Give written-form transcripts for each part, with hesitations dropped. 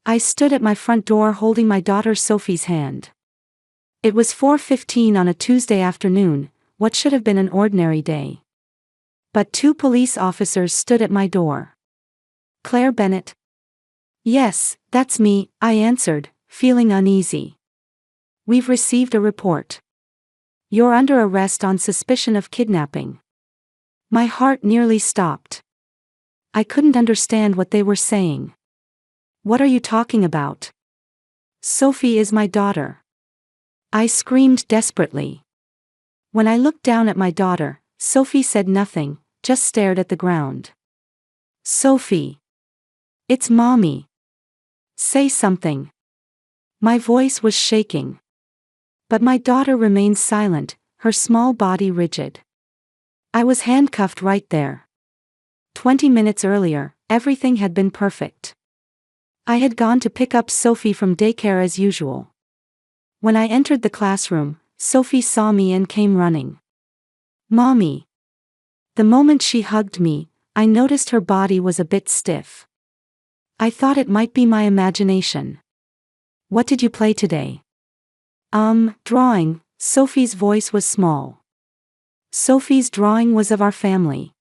I stood at my front door holding my daughter Sophie's hand. It was 4:15 on a Tuesday afternoon, what should have been an ordinary day. But two police officers stood at my door. Claire Bennett? Yes, that's me, I answered, feeling uneasy. We've received a report. You're under arrest on suspicion of kidnapping. My heart nearly stopped. I couldn't understand what they were saying. What are you talking about? Sophie is my daughter. I screamed desperately. When I looked down at my daughter, Sophie said nothing, just stared at the ground. Sophie. It's Mommy. Say something. My voice was shaking. But my daughter remained silent, her small body rigid. I was handcuffed right there. 20 minutes earlier, everything had been perfect. I had gone to pick up Sophie from daycare as usual. When I entered the classroom, Sophie saw me and came running. Mommy. The moment she hugged me, I noticed her body was a bit stiff. I thought it might be my imagination. What did you play today? Drawing. Sophie's voice was small. Sophie's drawing was of our family.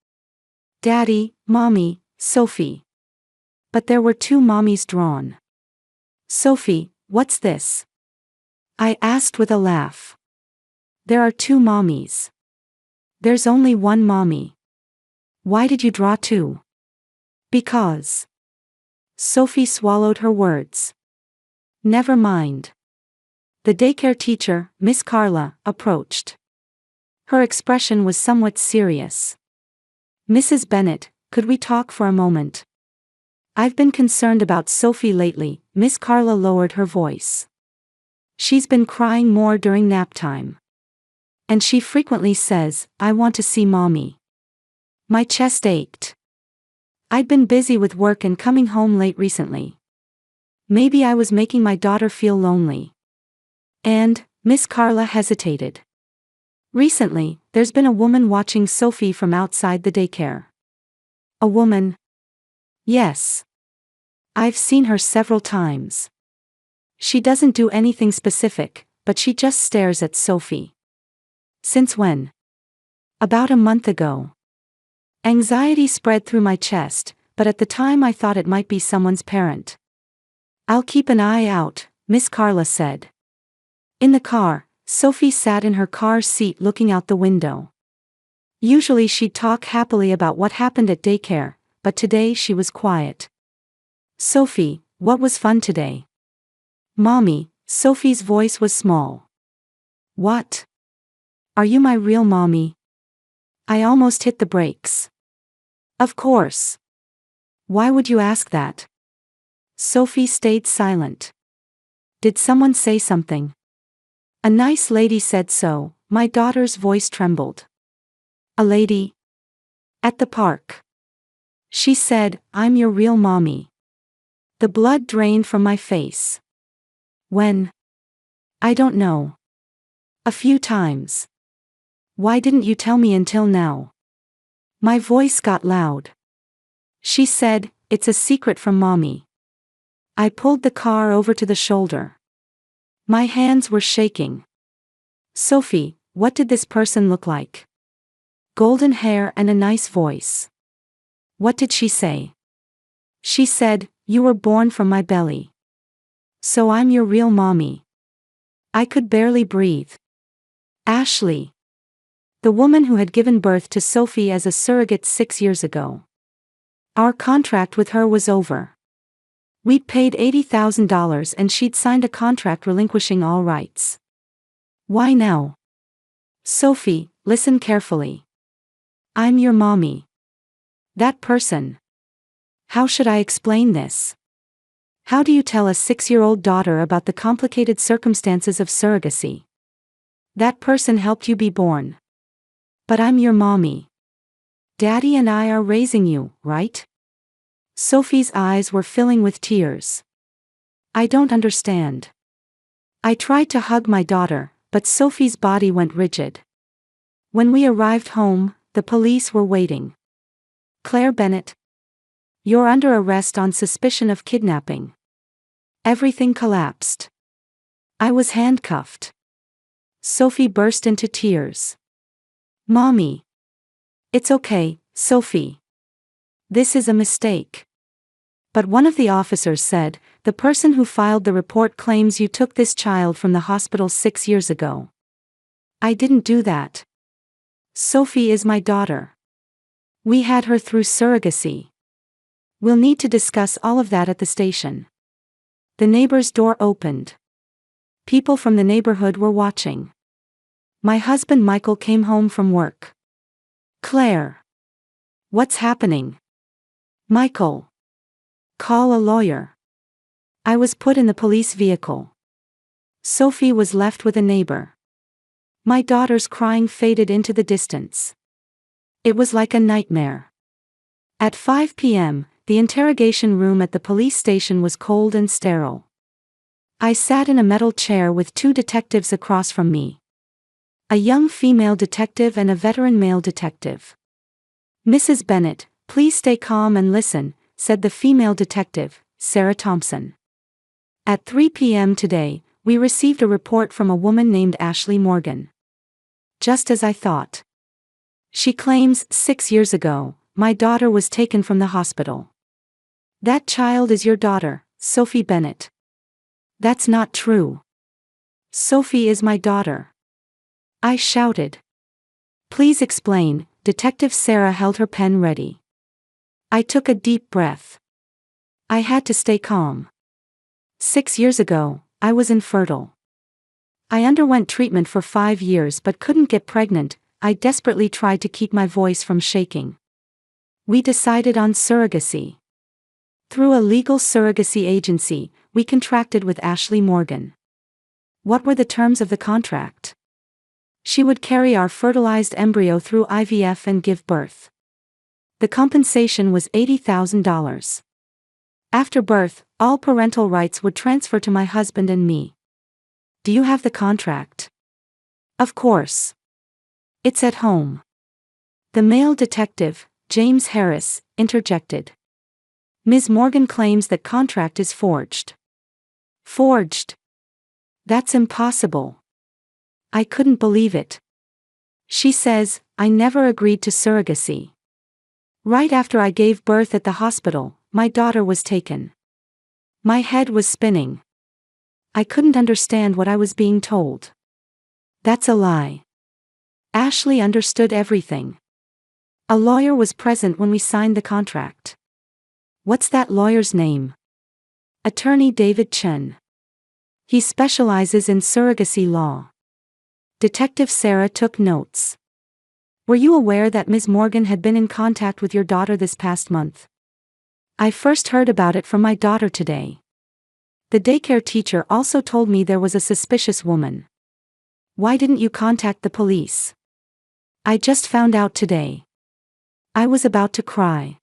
Daddy, Mommy, Sophie. But there were two mommies drawn. Sophie, what's this? I asked with a laugh. There are two mommies. There's only one mommy. Why did you draw two? Because. Sophie swallowed her words. Never mind. The daycare teacher, Miss Carla, approached. Her expression was somewhat serious. Mrs. Bennett, could we talk for a moment? I've been concerned about Sophie lately. Miss Carla lowered her voice. She's been crying more during nap time. And she frequently says, I want to see Mommy. My chest ached. I'd been busy with work and coming home late recently. Maybe I was making my daughter feel lonely. And, Miss Carla hesitated. Recently, there's been a woman watching Sophie from outside the daycare. A woman? Yes. I've seen her several times. She doesn't do anything specific, but she just stares at Sophie. Since when? About a month ago. Anxiety spread through my chest, but at the time I thought it might be someone's parent. I'll keep an eye out, Miss Carla said. In the car, Sophie sat in her car's seat looking out the window. Usually she'd talk happily about what happened at daycare, but today she was quiet. Sophie, what was fun today? Mommy, Sophie's voice was small. What? Are you my real mommy? I almost hit the brakes. Of course. Why would you ask that? Sophie stayed silent. Did someone say something? A nice lady said so. My daughter's voice trembled. A lady? At the park. She said, I'm your real mommy. The blood drained from my face. When? I don't know. A few times. Why didn't you tell me until now? My voice got loud. She said, it's a secret from Mommy. I pulled the car over to the shoulder. My hands were shaking. Sophie, what did this person look like? Golden hair and a nice voice. What did she say? She said, you were born from my belly. So I'm your real mommy. I could barely breathe. Ashley. The woman who had given birth to Sophie as a surrogate 6 years ago. Our contract with her was over. We'd paid $80,000 and she'd signed a contract relinquishing all rights. Why now? Sophie, listen carefully. I'm your mommy. That person. How should I explain this? How do you tell a 6-year-old daughter about the complicated circumstances of surrogacy? That person helped you be born. But I'm your mommy. Daddy and I are raising you, right? Sophie's eyes were filling with tears. I don't understand. I tried to hug my daughter, but Sophie's body went rigid. When we arrived home, the police were waiting. Claire Bennett. You're under arrest on suspicion of kidnapping. Everything collapsed. I was handcuffed. Sophie burst into tears. Mommy. It's okay, Sophie. This is a mistake. But one of the officers said, the person who filed the report claims you took this child from the hospital 6 years ago. I didn't do that. Sophie is my daughter. We had her through surrogacy. We'll need to discuss all of that at the station. The neighbor's door opened. People from the neighborhood were watching. My husband Michael came home from work. Claire. What's happening? Michael. Call a lawyer. I was put in the police vehicle. Sophie was left with a neighbor. My daughter's crying faded into the distance. It was like a nightmare. At 5 p.m., the interrogation room at the police station was cold and sterile. I sat in a metal chair with 2 detectives across from me. A young female detective and a veteran male detective. Mrs. Bennett, please stay calm and listen, said the female detective, Sarah Thompson. At 3 p.m. today, we received a report from a woman named Ashley Morgan. Just as I thought. She claims 6 years ago, my daughter was taken from the hospital. That child is your daughter, Sophie Bennett. That's not true. Sophie is my daughter. I shouted. Please explain. Detective Sarah held her pen ready. I took a deep breath. I had to stay calm. 6 years ago, I was infertile. I underwent treatment for 5 years but couldn't get pregnant. I desperately tried to keep my voice from shaking. We decided on surrogacy. Through a legal surrogacy agency, we contracted with Ashley Morgan. What were the terms of the contract? She would carry our fertilized embryo through IVF and give birth. The compensation was $80,000. After birth, all parental rights would transfer to my husband and me. Do you have the contract? Of course. It's at home. The male detective, James Harris, interjected. Ms. Morgan claims that contract is forged. Forged? That's impossible. I couldn't believe it. She says, I never agreed to surrogacy. Right after I gave birth at the hospital, my daughter was taken. My head was spinning. I couldn't understand what I was being told. That's a lie. Ashley understood everything. A lawyer was present when we signed the contract. What's that lawyer's name? Attorney David Chen. He specializes in surrogacy law. Detective Sarah took notes. Were you aware that Ms. Morgan had been in contact with your daughter this past month? I first heard about it from my daughter today. The daycare teacher also told me there was a suspicious woman. Why didn't you contact the police? I just found out today. I was about to cry.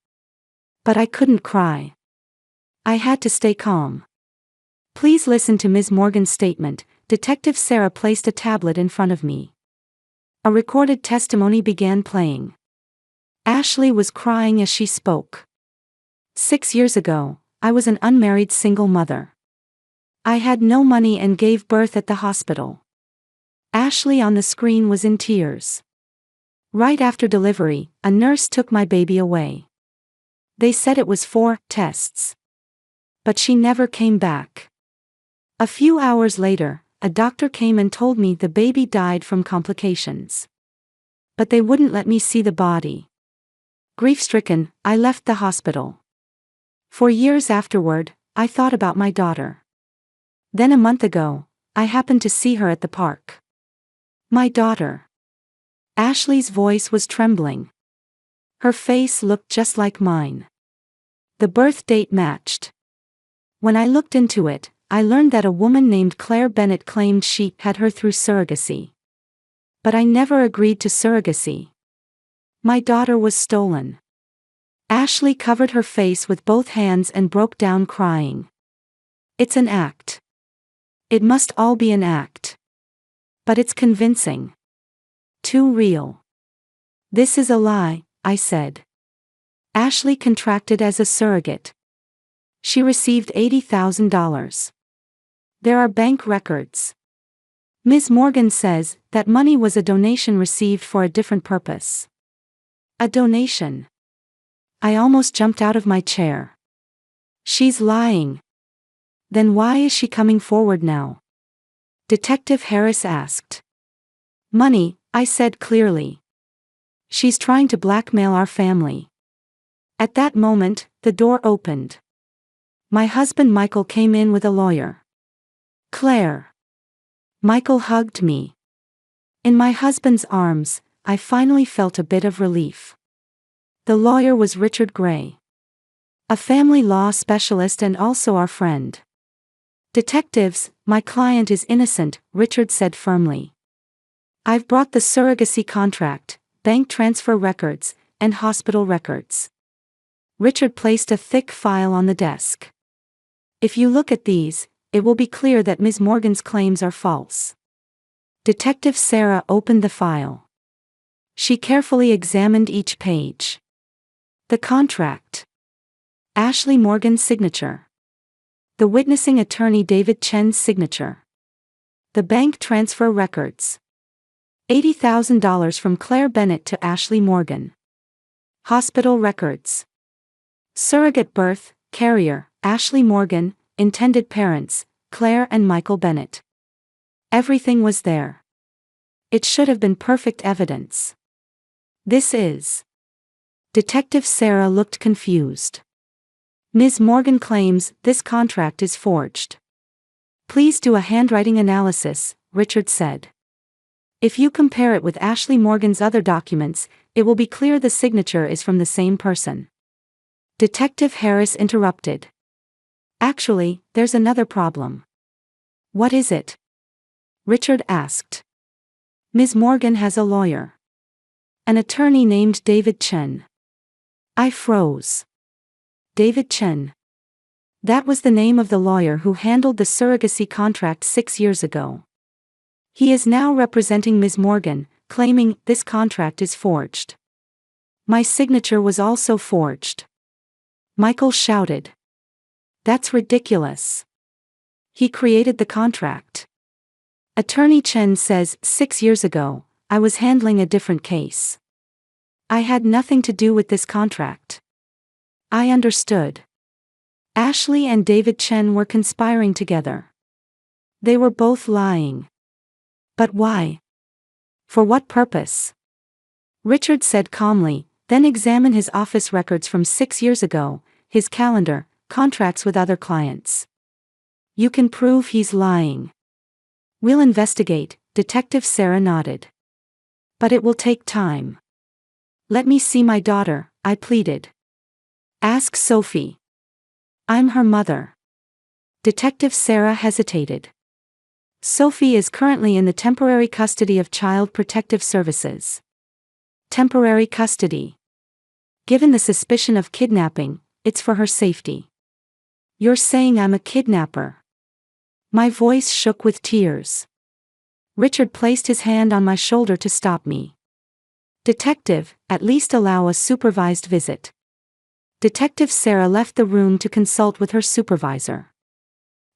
But I couldn't cry. I had to stay calm. Please listen to Ms. Morgan's statement. Detective Sarah placed a tablet in front of me. A recorded testimony began playing. Ashley was crying as she spoke. 6 years ago, I was an unmarried single mother. I had no money and gave birth at the hospital. Ashley on the screen was in tears. Right after delivery, a nurse took my baby away. They said it was for tests. But she never came back. A few hours later, a doctor came and told me the baby died from complications. But they wouldn't let me see the body. Grief-stricken, I left the hospital. For years afterward, I thought about my daughter. Then a month ago, I happened to see her at the park. My daughter. Ashley's voice was trembling. Her face looked just like mine. The birth date matched. When I looked into it, I learned that a woman named Claire Bennett claimed she had her through surrogacy. But I never agreed to surrogacy. My daughter was stolen. Ashley covered her face with both hands and broke down crying. It's an act. It must all be an act. But it's convincing. Too real. This is a lie, I said. Ashley contracted as a surrogate. She received $80,000. There are bank records. Ms. Morgan says that money was a donation received for a different purpose. A donation. I almost jumped out of my chair. She's lying. Then why is she coming forward now? Detective Harris asked. Money, I said clearly. She's trying to blackmail our family. At that moment, the door opened. My husband Michael came in with a lawyer. Claire. Michael hugged me. In my husband's arms, I finally felt a bit of relief. The lawyer was Richard Gray, a family law specialist and also our friend. Detectives, my client is innocent, Richard said firmly. I've brought the surrogacy contract, bank transfer records, and hospital records. Richard placed a thick file on the desk. If you look at these, it will be clear that Ms. Morgan's claims are false. Detective Sarah opened the file. She carefully examined each page. The contract. Ashley Morgan's signature. The witnessing attorney David Chen's signature. The bank transfer records. $80,000 from Claire Bennett to Ashley Morgan. Hospital records. Surrogate birth, carrier, Ashley Morgan, intended parents, Claire and Michael Bennett. Everything was there. It should have been perfect evidence. This is. Detective Sarah looked confused. Ms. Morgan claims this contract is forged. Please do a handwriting analysis, Richard said. If you compare it with Ashley Morgan's other documents, it will be clear the signature is from the same person. Detective Harris interrupted. Actually, there's another problem. What is it? Richard asked. Ms. Morgan has a lawyer. An attorney named David Chen. I froze. David Chen. That was the name of the lawyer who handled the surrogacy contract 6 years ago. He is now representing Ms. Morgan, claiming this contract is forged. My signature was also forged. Michael shouted. That's ridiculous. He created the contract. Attorney Chen says 6 years ago, I was handling a different case. I had nothing to do with this contract. I understood. Ashley and David Chen were conspiring together. They were both lying. But why? For what purpose? Richard said calmly, then examine his office records from 6 years ago, his calendar, contracts with other clients. You can prove he's lying. We'll investigate, Detective Sarah nodded. But it will take time. Let me see my daughter, I pleaded. Ask Sophie. I'm her mother. Detective Sarah hesitated. Sophie is currently in the temporary custody of Child Protective Services. Temporary custody. Given the suspicion of kidnapping, it's for her safety. You're saying I'm a kidnapper? My voice shook with tears. Richard placed his hand on my shoulder to stop me. Detective, at least allow a supervised visit. Detective Sarah left the room to consult with her supervisor.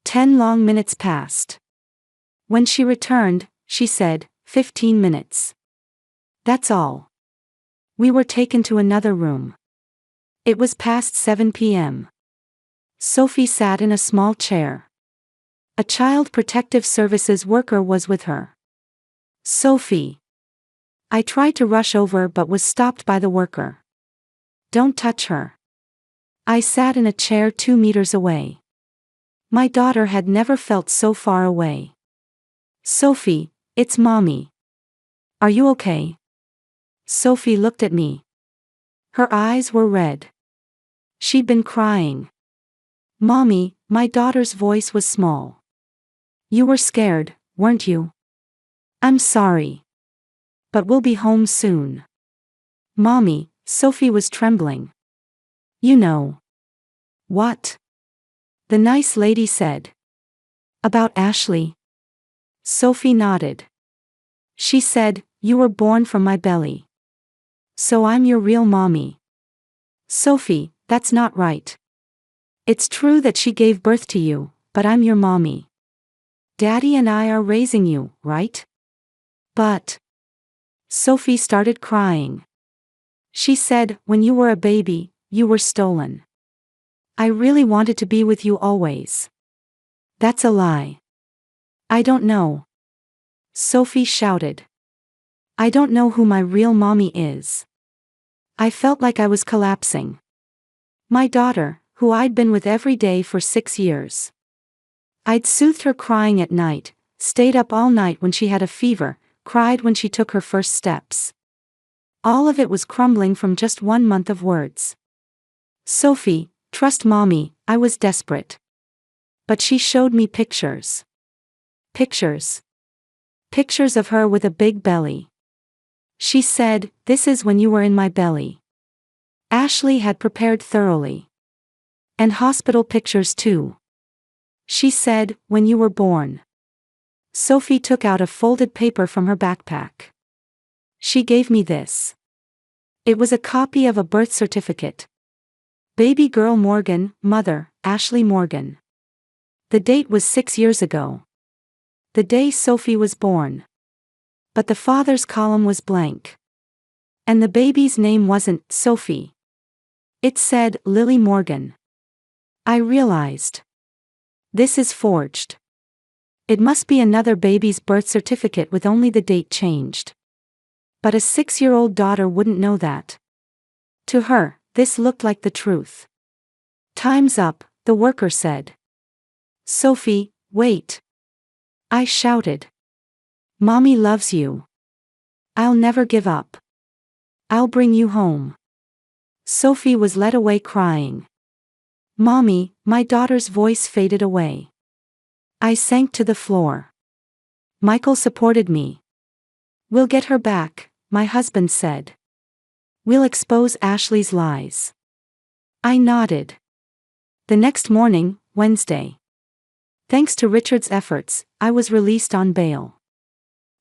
10 long minutes passed. When she returned, she said, 15 minutes. That's all. We were taken to another room. It was past 7 p.m. Sophie sat in a small chair. A Child Protective Services worker was with her. Sophie. I tried to rush over but was stopped by the worker. Don't touch her. I sat in a chair 2 meters away. My daughter had never felt so far away. Sophie, it's Mommy. Are you okay? Sophie looked at me. Her eyes were red. She'd been crying. Mommy, my daughter's voice was small. You were scared, weren't you? I'm sorry. But we'll be home soon. Mommy, Sophie was trembling. You know. What? The nice lady said. About Ashley. Sophie nodded. She said, you were born from my belly. So I'm your real mommy. Sophie, that's not right. It's true that she gave birth to you, but I'm your mommy. Daddy and I are raising you, right? But Sophie started crying. She said, when you were a baby, you were stolen. I really wanted to be with you always. That's a lie. I don't know. Sophie shouted. I don't know who my real mommy is. I felt like I was collapsing. My daughter, who I'd been with every day for 6 years. I'd soothed her crying at night, stayed up all night when she had a fever, cried when she took her first steps. All of it was crumbling from just 1 month of words. Sophie, trust mommy, I was desperate. But she showed me pictures. Pictures. Pictures of her with a big belly. She said, this is when you were in my belly. Ashley had prepared thoroughly. And hospital pictures too. She said, when you were born. Sophie took out a folded paper from her backpack. She gave me this. It was a copy of a birth certificate. Baby girl Morgan, mother, Ashley Morgan. The date was 6 years ago. The day Sophie was born. But the father's column was blank. And the baby's name wasn't Sophie. It said Lily Morgan. I realized. This is forged. It must be another baby's birth certificate with only the date changed. But a 6-year-old daughter wouldn't know that. To her, this looked like the truth. Time's up, the worker said. Sophie, wait. I shouted. Mommy loves you. I'll never give up. I'll bring you home. Sophie was led away crying. Mommy, my daughter's voice faded away. I sank to the floor. Michael supported me. We'll get her back, my husband said. We'll expose Ashley's lies. I nodded. The next morning, Wednesday. Thanks to Richard's efforts, I was released on bail.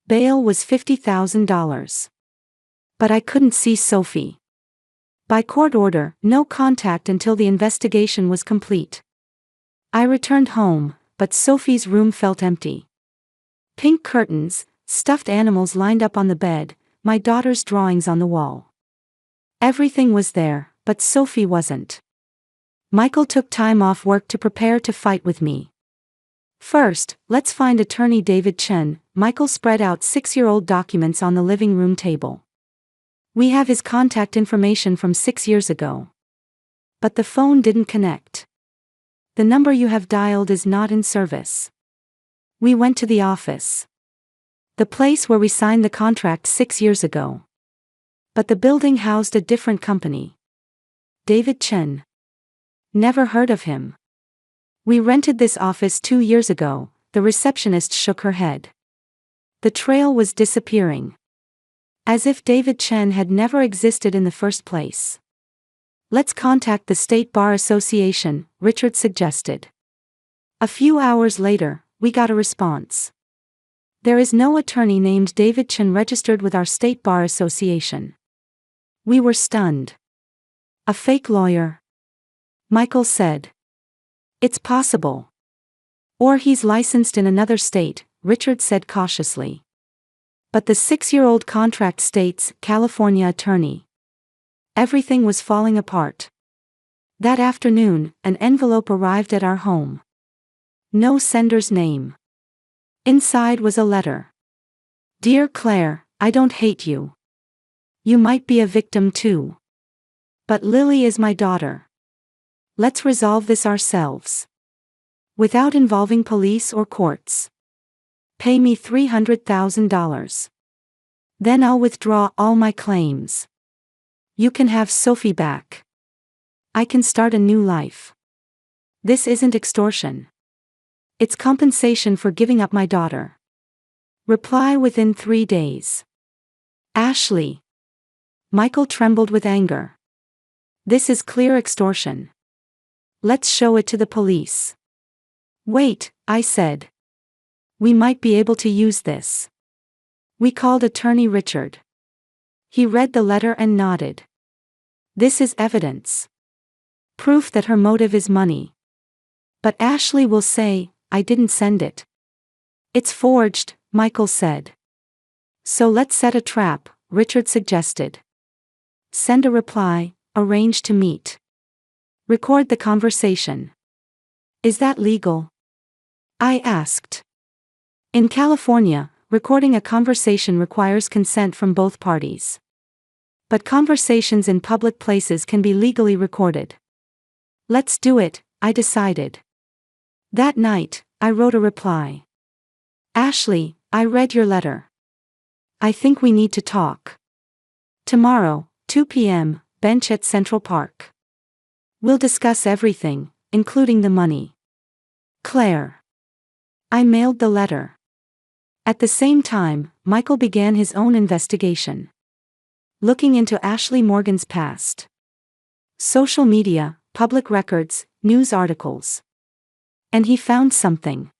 Bail was $50,000. But I couldn't see Sophie. By court order, no contact until the investigation was complete. I returned home, but Sophie's room felt empty. Pink curtains, stuffed animals lined up on the bed, my daughter's drawings on the wall. Everything was there, but Sophie wasn't. Michael took time off work to prepare to fight with me. First, let's find attorney David Chen. Michael spread out 6-year-old documents on the living room table. We have his contact information from 6 years ago. But the phone didn't connect. The number you have dialed is not in service. We went to the office. The place where we signed the contract 6 years ago. But the building housed a different company. David Chen. Never heard of him. We rented this office 2 years ago, the receptionist shook her head. The trail was disappearing. As if David Chen had never existed in the first place. Let's contact the State Bar Association, Richard suggested. A few hours later, we got a response. There is no attorney named David Chen registered with our State Bar Association. We were stunned. A fake lawyer? Michael said. It's possible. Or he's licensed in another state, Richard said cautiously. But the 6-year-old contract states, California attorney. Everything was falling apart. That afternoon, an envelope arrived at our home. No sender's name. Inside was a letter. Dear Claire, I don't hate you. You might be a victim too. But Lily is my daughter. Let's resolve this ourselves. Without involving police or courts. Pay me $300,000. Then I'll withdraw all my claims. You can have Sophie back. I can start a new life. This isn't extortion. It's compensation for giving up my daughter. Reply within 3 days. Ashley. Michael trembled with anger. This is clear extortion. Let's show it to the police. Wait, I said. We might be able to use this. We called attorney Richard. He read the letter and nodded. This is evidence. Proof that her motive is money. But Ashley will say, I didn't send it. It's forged, Michael said. So let's set a trap, Richard suggested. Send a reply, arrange to meet. Record the conversation. Is that legal? I asked. In California, recording a conversation requires consent from both parties. But conversations in public places can be legally recorded. Let's do it, I decided. That night, I wrote a reply. Ashley, I read your letter. I think we need to talk. Tomorrow, 2 p.m., bench at Central Park. We'll discuss everything, including the money. Claire. I mailed the letter. At the same time, Michael began his own investigation. Looking into Ashley Morgan's past. Social media, public records, news articles. And he found something.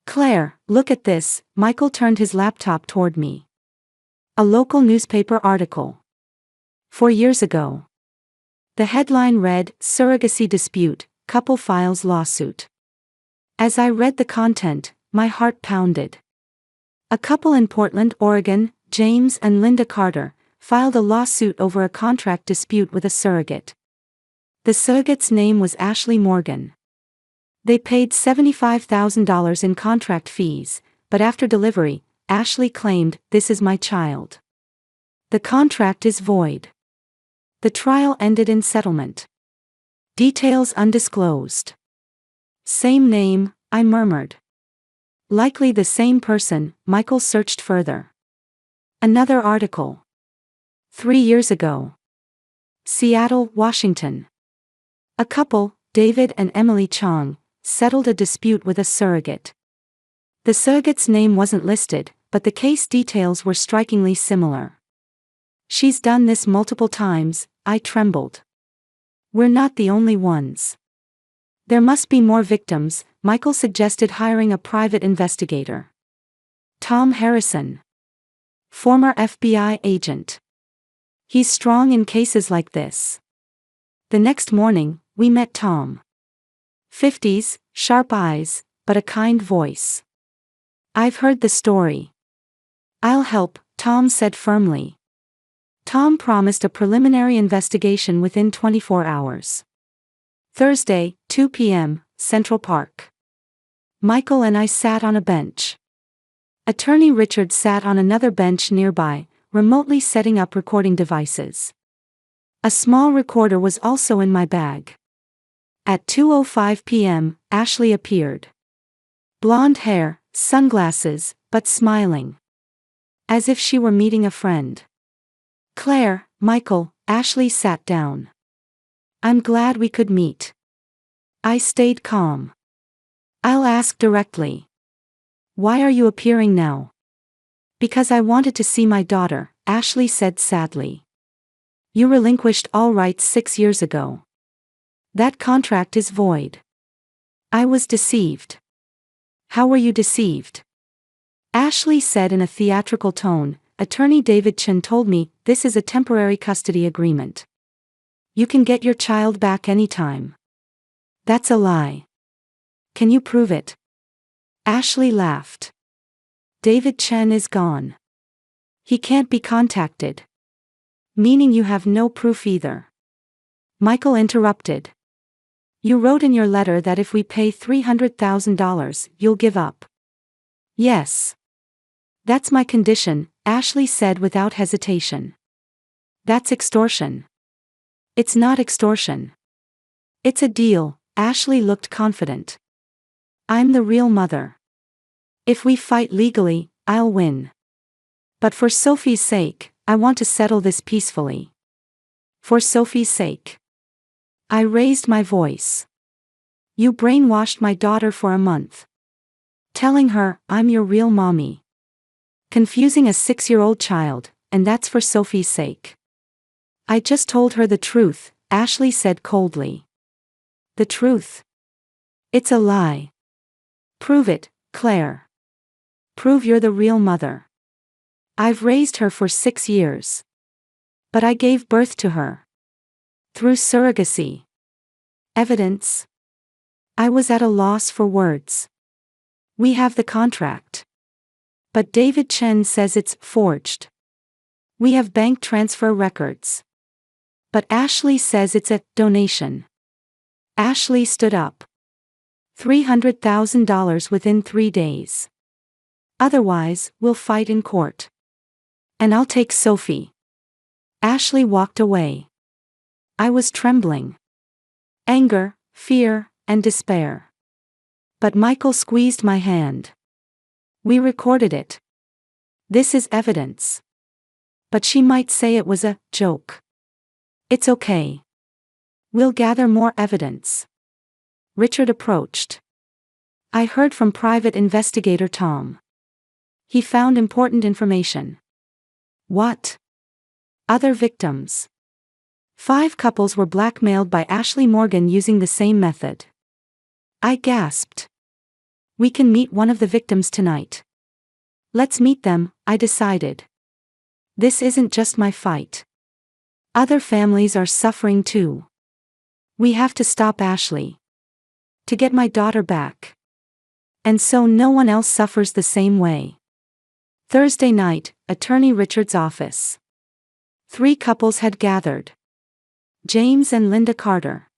Claire, look at this, Michael turned his laptop toward me. A local newspaper article. 4 years ago. The headline read, Surrogacy Dispute, Couple Files Lawsuit. As I read the content, my heart pounded. A couple in Portland, Oregon, James and Linda Carter, filed a lawsuit over a contract dispute with a surrogate. The surrogate's name was Ashley Morgan. They paid $75,000 in contract fees, but after delivery, Ashley claimed, "This is my child." The contract is void. The trial ended in settlement. Details undisclosed. Same name, I murmured. Likely the same person, Michael searched further. Another article. 3 years ago. Seattle, Washington. A couple, David and Emily Chong, settled a dispute with a surrogate. The surrogate's name wasn't listed, but the case details were strikingly similar. She's done this multiple times, I trembled. We're not the only ones. There must be more victims, Michael suggested hiring a private investigator. Tom Harrison. Former FBI agent. He's strong in cases like this. The next morning, we met Tom. 50s, sharp eyes, but a kind voice. I've heard the story. I'll help, Tom said firmly. Tom promised a preliminary investigation within 24 hours. Thursday, 2 p.m., Central Park. Michael and I sat on a bench. Attorney Richard sat on another bench nearby, remotely setting up recording devices. A small recorder was also in my bag. At 2:05 p.m., Ashley appeared. Blonde hair, sunglasses, but smiling. As if she were meeting a friend. Claire, Michael, Ashley sat down. I'm glad we could meet. I stayed calm. I'll ask directly. Why are you appearing now? Because I wanted to see my daughter, Ashley said sadly. You relinquished all rights 6 years ago. That contract is void. I was deceived. How were you deceived? Ashley said in a theatrical tone, Attorney David Chen told me, this is a temporary custody agreement. You can get your child back anytime. That's a lie. Can you prove it? Ashley laughed. David Chen is gone. He can't be contacted. Meaning you have no proof either. Michael interrupted. You wrote in your letter that if we pay $300,000, you'll give up. Yes. That's my condition, Ashley said without hesitation. That's extortion. It's not extortion. It's a deal, Ashley looked confident. I'm the real mother. If we fight legally, I'll win. But for Sophie's sake, I want to settle this peacefully. For Sophie's sake. I raised my voice. You brainwashed my daughter for a month. Telling her, I'm your real mommy. Confusing a 6-year-old child, and that's for Sophie's sake. I just told her the truth, Ashley said coldly. The truth? It's a lie. Prove it, Claire. Prove you're the real mother. I've raised her for 6 years. But I gave birth to her. Through surrogacy. Evidence? I was at a loss for words. We have the contract. But David Chen says it's forged. We have bank transfer records. But Ashley says it's a donation. Ashley stood up. $300,000 within 3 days. Otherwise, we'll fight in court. And I'll take Sophie. Ashley walked away. I was trembling. Anger, fear, and despair. But Michael squeezed my hand. We recorded it. This is evidence. But she might say it was a joke. It's okay. We'll gather more evidence. Richard approached. I heard from Private Investigator Tom. He found important information. What? Other victims. 5 couples were blackmailed by Ashley Morgan using the same method. I gasped. We can meet one of the victims tonight. Let's meet them, I decided. This isn't just my fight. Other families are suffering too. We have to stop Ashley. To get my daughter back. And so no one else suffers the same way. Thursday night, Attorney Richard's office. 3 couples had gathered. James and Linda Carter.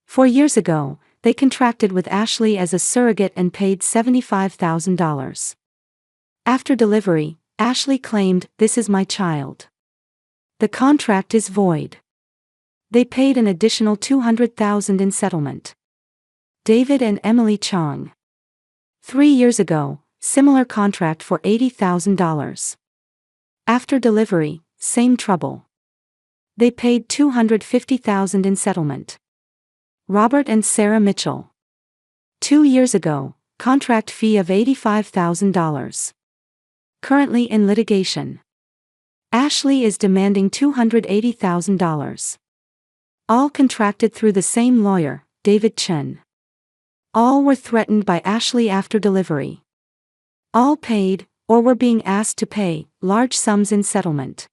4 years ago, they contracted with Ashley as a surrogate and paid $75,000. After delivery, Ashley claimed, "This is my child. The contract is void." They paid an additional $200,000 in settlement. David and Emily Chong. 3 years ago, similar contract for $80,000. After delivery, same trouble. They paid $250,000 in settlement. Robert and Sarah Mitchell. 2 years ago, contract fee of $85,000. Currently in litigation. Ashley is demanding $280,000. All contracted through the same lawyer, David Chen. All were threatened by Ashley after delivery. All paid, or were being asked to pay, large sums in settlement.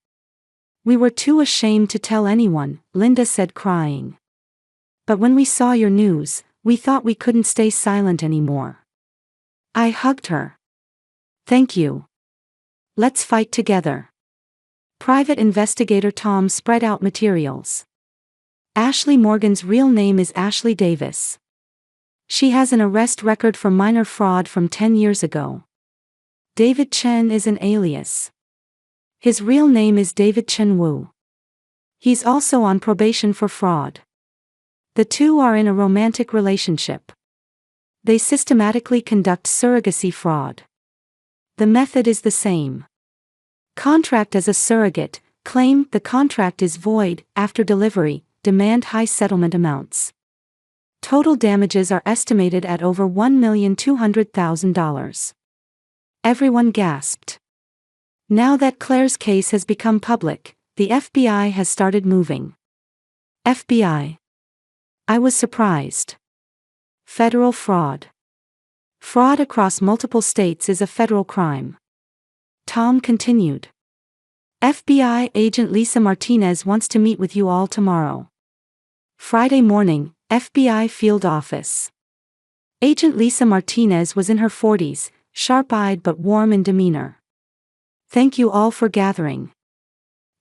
We were too ashamed to tell anyone, Linda said crying. But when we saw your news, we thought we couldn't stay silent anymore. I hugged her. Thank you. Let's fight together. Private Investigator Tom spread out materials. Ashley Morgan's real name is Ashley Davis. She has an arrest record for minor fraud from 10 years ago. David Chen is an alias. His real name is David Chen Wu. He's also on probation for fraud. The two are in a romantic relationship. They systematically conduct surrogacy fraud. The method is the same. Contract as a surrogate, claim the contract is void, after delivery, demand high settlement amounts. Total damages are estimated at over $1,200,000. Everyone gasped. Now that Claire's case has become public, the FBI has started moving. FBI. I was surprised. Federal fraud. Fraud across multiple states is a federal crime. Tom continued. FBI agent Lisa Martinez wants to meet with you all tomorrow. Friday morning, FBI field office. Agent Lisa Martinez was in her 40s, sharp-eyed but warm in demeanor. Thank you all for gathering.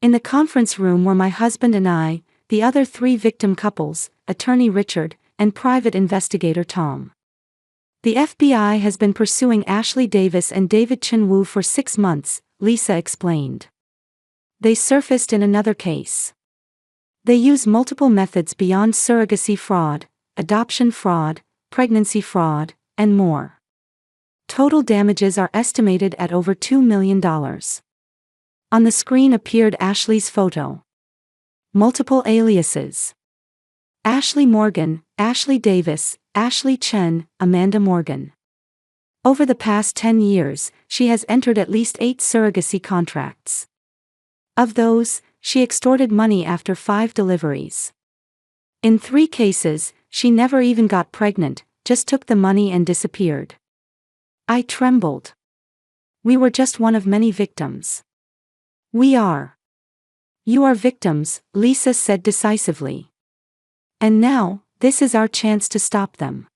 In the conference room were my husband and I, the other 3 victim couples, Attorney Richard, and Private Investigator Tom. The FBI has been pursuing Ashley Davis and David Chen Wu for 6 months, Lisa explained. They surfaced in another case. They use multiple methods beyond surrogacy fraud, adoption fraud, pregnancy fraud, and more. Total damages are estimated at over $2 million. On the screen appeared Ashley's photo. Multiple aliases. Ashley Morgan, Ashley Davis, Ashley Chen, Amanda Morgan. Over the past 10 years, she has entered at least 8 surrogacy contracts. Of those, she extorted money after 5 deliveries. In 3 cases, she never even got pregnant, just took the money and disappeared. I trembled. We were just one of many victims. We are. You are victims, Lisa said decisively. And now, this is our chance to stop them.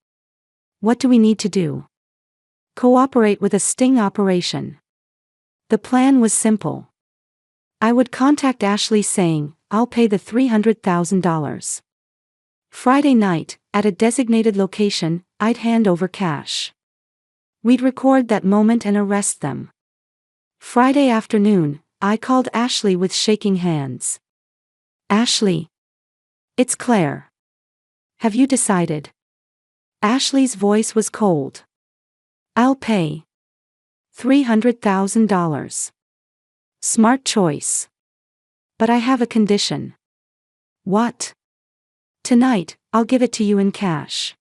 What do we need to do? Cooperate with a sting operation. The plan was simple. I would contact Ashley saying, I'll pay the $300,000. Friday night, at a designated location, I'd hand over cash. We'd record that moment and arrest them. Friday afternoon, I called Ashley with shaking hands. Ashley. It's Claire. Have you decided? Ashley's voice was cold. I'll pay. $300,000. Smart choice. But I have a condition. What? Tonight, I'll give it to you in cash.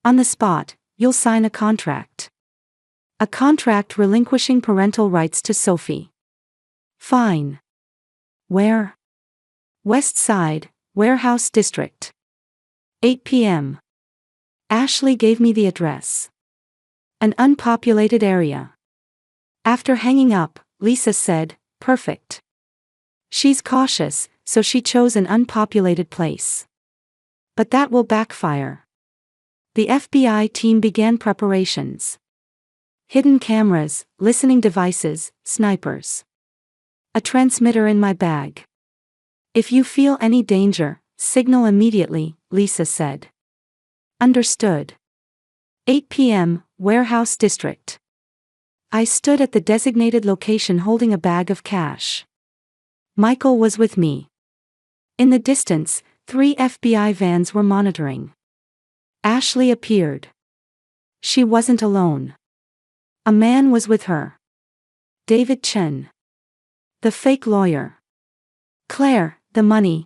On the spot, you'll sign a contract. A contract relinquishing parental rights to Sophie. Fine. Where? West Side, Warehouse District. 8 p.m. Ashley gave me the address. An unpopulated area. After hanging up, Lisa said, perfect. She's cautious, so she chose an unpopulated place. But that will backfire. The FBI team began preparations. Hidden cameras, listening devices, snipers. A transmitter in my bag. If you feel any danger, signal immediately, Lisa said. Understood. 8 p.m., Warehouse District. I stood at the designated location holding a bag of cash. Michael was with me. In the distance, 3 FBI vans were monitoring. Ashley appeared. She wasn't alone. A man was with her. David Chen. The fake lawyer. Claire, the money?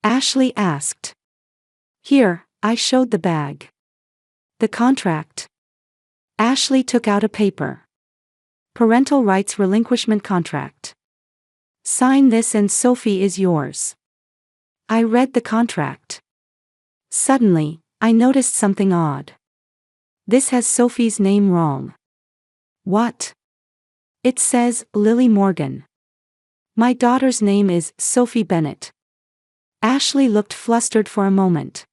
Ashley asked. Here, I showed the bag. The contract. Ashley took out a paper. Parental rights relinquishment contract. Sign this and Sophie is yours. I read the contract. Suddenly, I noticed something odd. This has Sophie's name wrong. What? It says, Lily Morgan. My daughter's name is Sophie Bennett. Ashley looked flustered for a moment.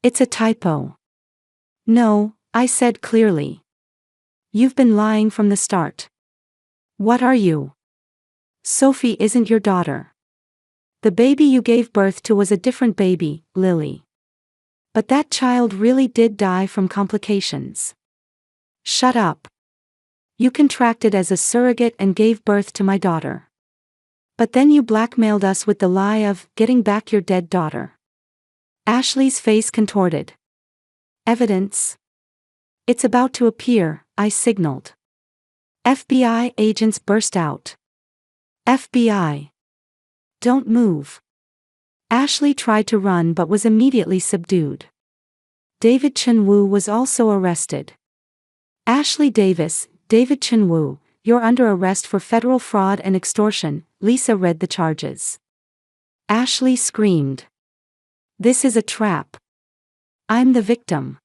It's a typo. No, I said clearly. You've been lying from the start. What are you? Sophie isn't your daughter. The baby you gave birth to was a different baby, Lily. But that child really did die from complications. Shut up. You contracted as a surrogate and gave birth to my daughter. But then you blackmailed us with the lie of getting back your dead daughter. Ashley's face contorted. Evidence? It's about to appear, I signaled. FBI agents burst out. FBI. Don't move. Ashley tried to run but was immediately subdued. David Chen-Woo was also arrested. Ashley Davis, David Chen-Woo, you're under arrest for federal fraud and extortion, Lisa read the charges. Ashley screamed. This is a trap. I'm the victim.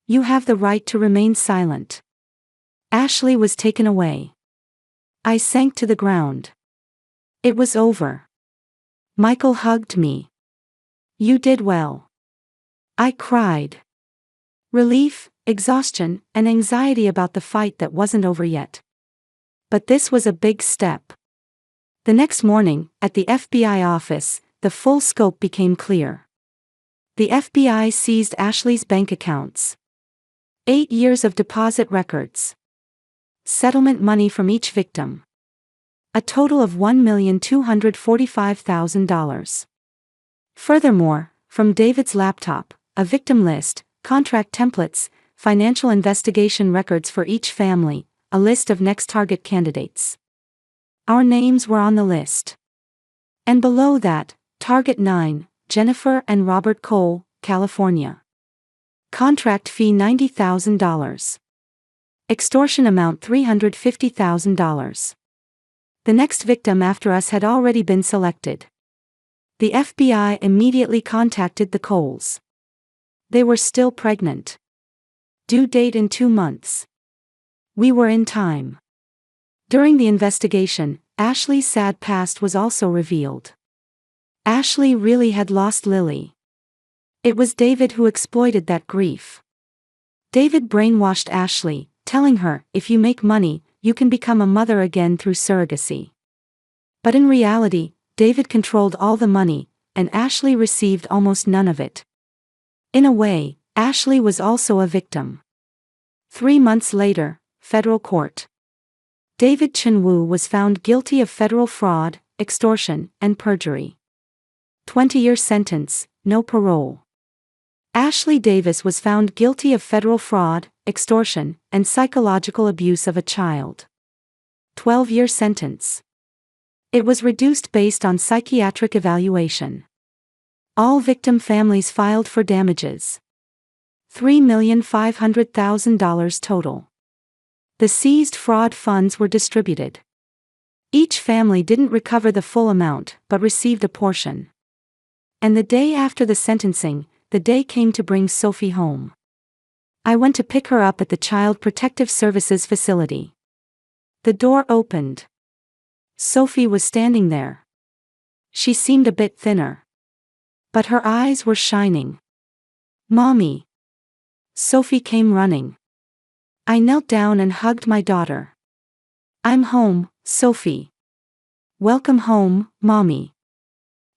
You have the right to remain silent. Ashley was taken away. I sank to the ground. It was over. Michael hugged me. You did well. I cried. Relief, exhaustion, and anxiety about the fight that wasn't over yet. But this was a big step. The next morning, at the FBI office, the full scope became clear. The FBI seized Ashley's bank accounts. 8 years of deposit records. Settlement money from each victim. A total of $1,245,000. Furthermore, from David's laptop, a victim list, contract templates, financial investigation records for each family, a list of next target candidates. Our names were on the list. And below that, Target 9, Jennifer and Robert Cole, California. Contract fee $90,000. Extortion amount $350,000. The next victim after us had already been selected. The FBI immediately contacted the Coles. They were still pregnant. Due date in 2 months. We were in time. During the investigation, Ashley's sad past was also revealed. Ashley really had lost Lily. It was David who exploited that grief. David brainwashed Ashley, telling her, if you make money, you can become a mother again through surrogacy. But in reality, David controlled all the money, and Ashley received almost none of it. In a way, Ashley was also a victim. 3 months later, federal court. David Chinwoo was found guilty of federal fraud, extortion, and perjury. 20-year sentence, no parole. Ashley Davis was found guilty of federal fraud, extortion, and psychological abuse of a child. 12-year sentence. It was reduced based on psychiatric evaluation. All victim families filed for damages. $3,500,000 total. The seized fraud funds were distributed. Each family didn't recover the full amount but received a portion. And the day after the sentencing, the day came to bring Sophie home. I went to pick her up at the Child Protective Services facility. The door opened. Sophie was standing there. She seemed a bit thinner. But her eyes were shining. "Mommy." Sophie came running. I knelt down and hugged my daughter. "I'm home, Sophie." "Welcome home, Mommy."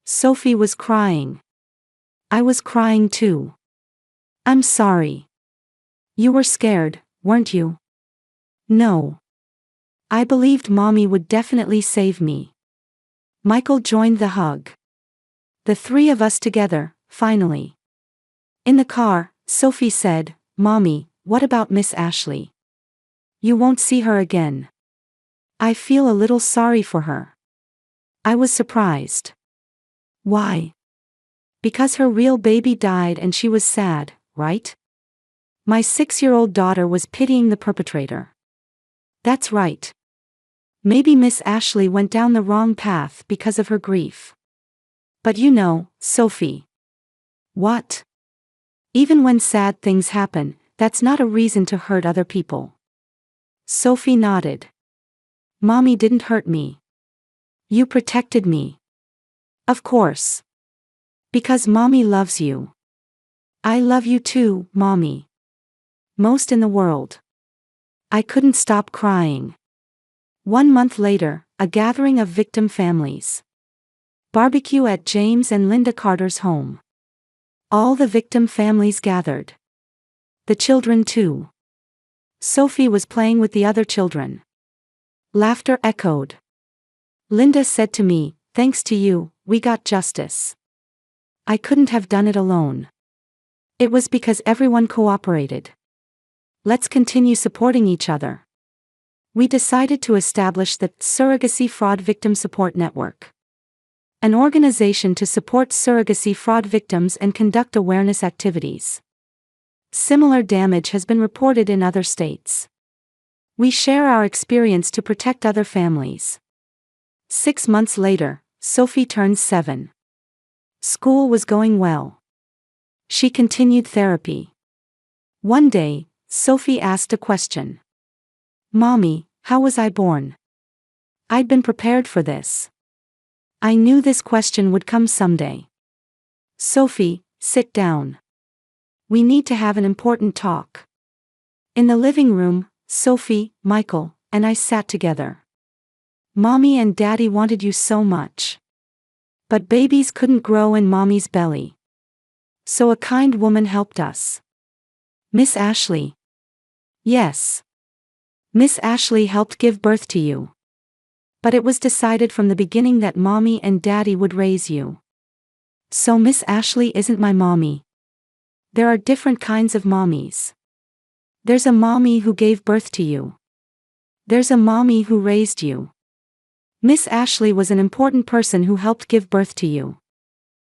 Sophie was crying. I was crying too. "I'm sorry. You were scared, weren't you?" "No. I believed Mommy would definitely save me." Michael joined the hug. The three of us together, finally. In the car, Sophie said, "Mommy, what about Miss Ashley? You won't see her again." I feel a little sorry for her. I was surprised. Why? Because her real baby died and she was sad, right? My 6-year-old daughter was pitying the perpetrator. That's right. Maybe Miss Ashley went down the wrong path because of her grief. But you know, Sophie. What? Even when sad things happen, that's not a reason to hurt other people. Sophie nodded. Mommy didn't hurt me. You protected me. Of course. Because Mommy loves you. I love you too, Mommy. Most in the world. I couldn't stop crying. 1 month later, a gathering of victim families. Barbecue at James and Linda Carter's home. All the victim families gathered. The children too. Sophie was playing with the other children. Laughter echoed. Linda said to me, "Thanks to you, we got justice." I couldn't have done it alone. It was because everyone cooperated. Let's continue supporting each other. We decided to establish the Surrogacy Fraud Victim Support Network, an organization to support surrogacy fraud victims and conduct awareness activities. Similar damage has been reported in other states. We share our experience to protect other families. 6 months later, Sophie turned 7. School was going well. She continued therapy. One day, Sophie asked a question. "Mommy, how was I born?" I'd been prepared for this. I knew this question would come someday. "Sophie, sit down. We need to have an important talk." In the living room, Sophie, Michael, and I sat together. "Mommy and Daddy wanted you so much. But babies couldn't grow in Mommy's belly. So a kind woman helped us. Miss Ashley." "Yes. Miss Ashley helped give birth to you. But it was decided from the beginning that Mommy and Daddy would raise you. So Miss Ashley isn't my mommy. There are different kinds of mommies. There's a mommy who gave birth to you. There's a mommy who raised you. Miss Ashley was an important person who helped give birth to you.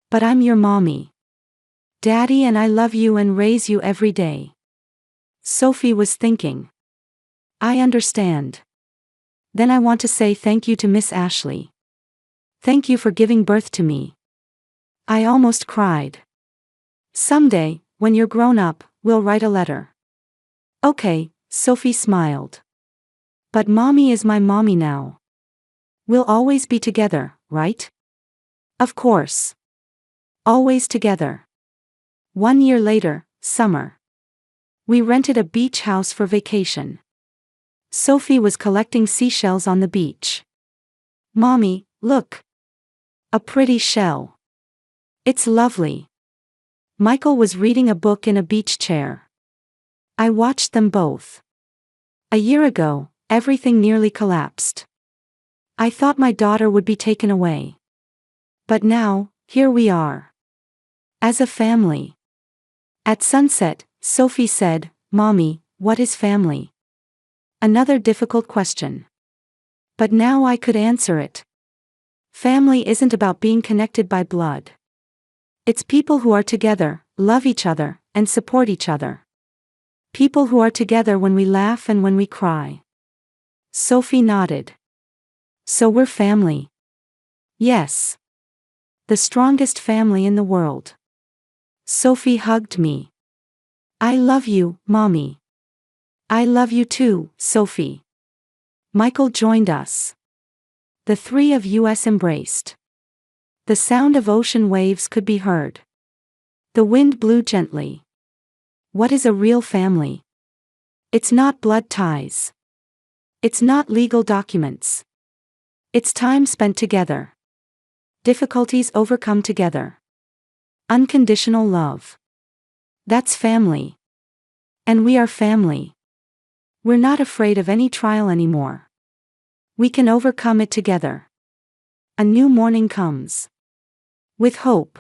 But I'm your mommy. Daddy and I love you and raise you every day." Sophie was thinking. I understand. Then I want to say thank you to Miss Ashley. Thank you for giving birth to me. I almost cried. Someday, when you're grown up, we'll write a letter. Okay, Sophie smiled. But Mommy is my mommy now. We'll always be together, right? Of course. Always together. 1 year later, summer. We rented a beach house for vacation. Sophie was collecting seashells on the beach. Mommy, look. A pretty shell. It's lovely. Michael was reading a book in a beach chair. I watched them both. A year ago, everything nearly collapsed. I thought my daughter would be taken away. But now, here we are. As a family. At sunset, Sophie said, Mommy, what is family? Another difficult question. But now I could answer it. Family isn't about being connected by blood. It's people who are together, love each other, and support each other. People who are together when we laugh and when we cry. Sophie nodded. So we're family. Yes. The strongest family in the world. Sophie hugged me. I love you, Mommy. I love you too, Sophie. Michael joined us. The three of us embraced. The sound of ocean waves could be heard. The wind blew gently. What is a real family? It's not blood ties. It's not legal documents. It's time spent together. Difficulties overcome together. Unconditional love. That's family. And we are family. We're not afraid of any trial anymore. We can overcome it together. A new morning comes. With hope.